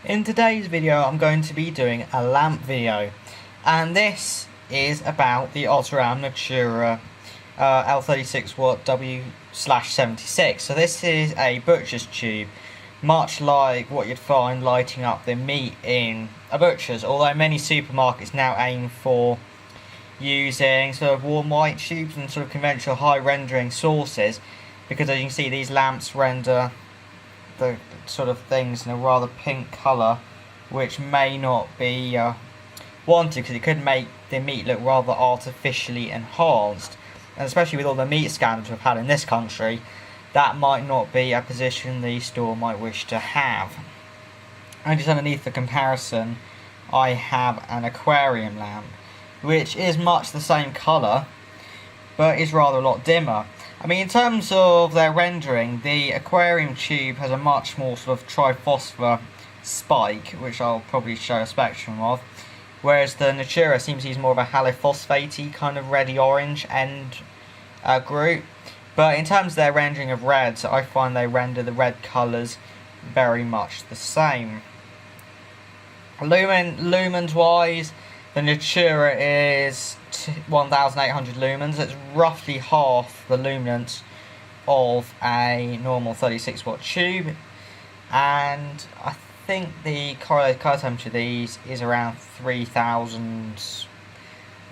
In today's video I'm going to be doing a lamp video, and this is about the OSRAM NATURA L36 watt W/76. So this is a butcher's tube, much like what you'd find lighting up the meat in a butcher's, although many supermarkets now aim for using sort of warm white tubes and sort of conventional high rendering sources, because as you can see these lamps render the sort of things in a rather pink colour, which may not be wanted, because it could make the meat look rather artificially enhanced, and especially with all the meat scandals we've had in this country, that might not be a position the store might wish to have. And just underneath the comparison I have an aquarium lamp, which is much the same colour but is rather a lot dimmer. I mean, in terms of their rendering, the aquarium tube has a much more sort of triphosphor spike, which I'll probably show a spectrum of, whereas the Natura seems to use more of a halophosphate kind of reddy orange end group. But in terms of their rendering of reds, I find they render the red colours very much the same. Lumens wise, the Natura is 1800 lumens. It's roughly half the luminance of a normal 36 watt tube, and I think the correlated colour temperature of these is around 3000.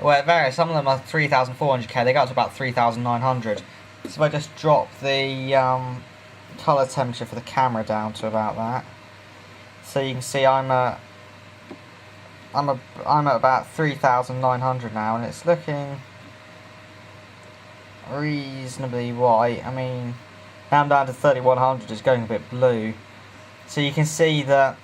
Well, it varies. Some of them are 3400 K, they go up to about 3900. So if I just drop the colour temperature for the camera down to about that, so you can see I'm at about 3,900 now, and it's looking reasonably white. I mean, now I'm down to 3,100, it's going a bit blue. So you can see that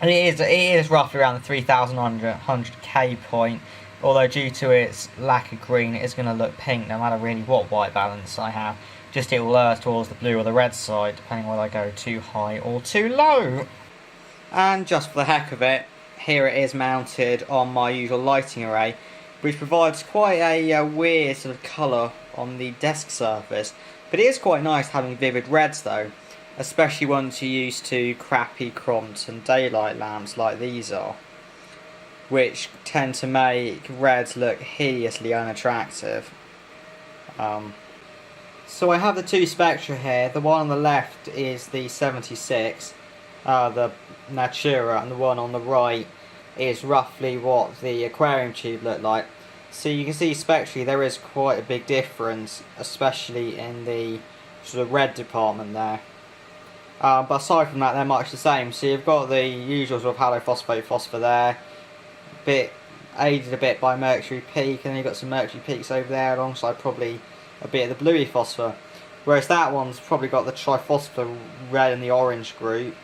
it is roughly around the 3,900 K point, although due to its lack of green, it is going to look pink no matter really what white balance I have. Just it will err towards the blue or the red side, depending whether I go too high or too low. And just for the heck of it, here it is mounted on my usual lighting array, which provides quite a weird sort of colour on the desk surface. But it is quite nice having vivid reds though, especially once you're used to crappy Crompton daylight lamps like these are, which tend to make reds look hideously unattractive. So I have the two spectra here. The one on the left is the 76, the Natura, and the one on the right is roughly what the aquarium tube looked like. So you can see spectrally there is quite a big difference, especially in the sort of red department there. But aside from that, they're much the same. So you've got the usual sort of halophosphate phosphor there, aided a bit by mercury peak, and then you've got some mercury peaks over there alongside probably a bit of the bluey phosphor. Whereas that one's probably got the triphosphor red and the orange group.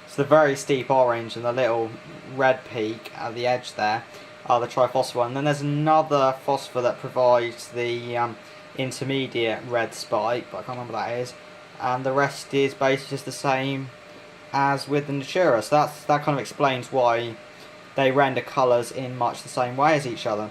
So the very steep orange and the little red peak at the edge there are the triphosphor. And then there's another phosphor that provides the intermediate red spike, but I can't remember what that is. And the rest is basically just the same as with the Natura. So that kind of explains why they render colours in much the same way as each other.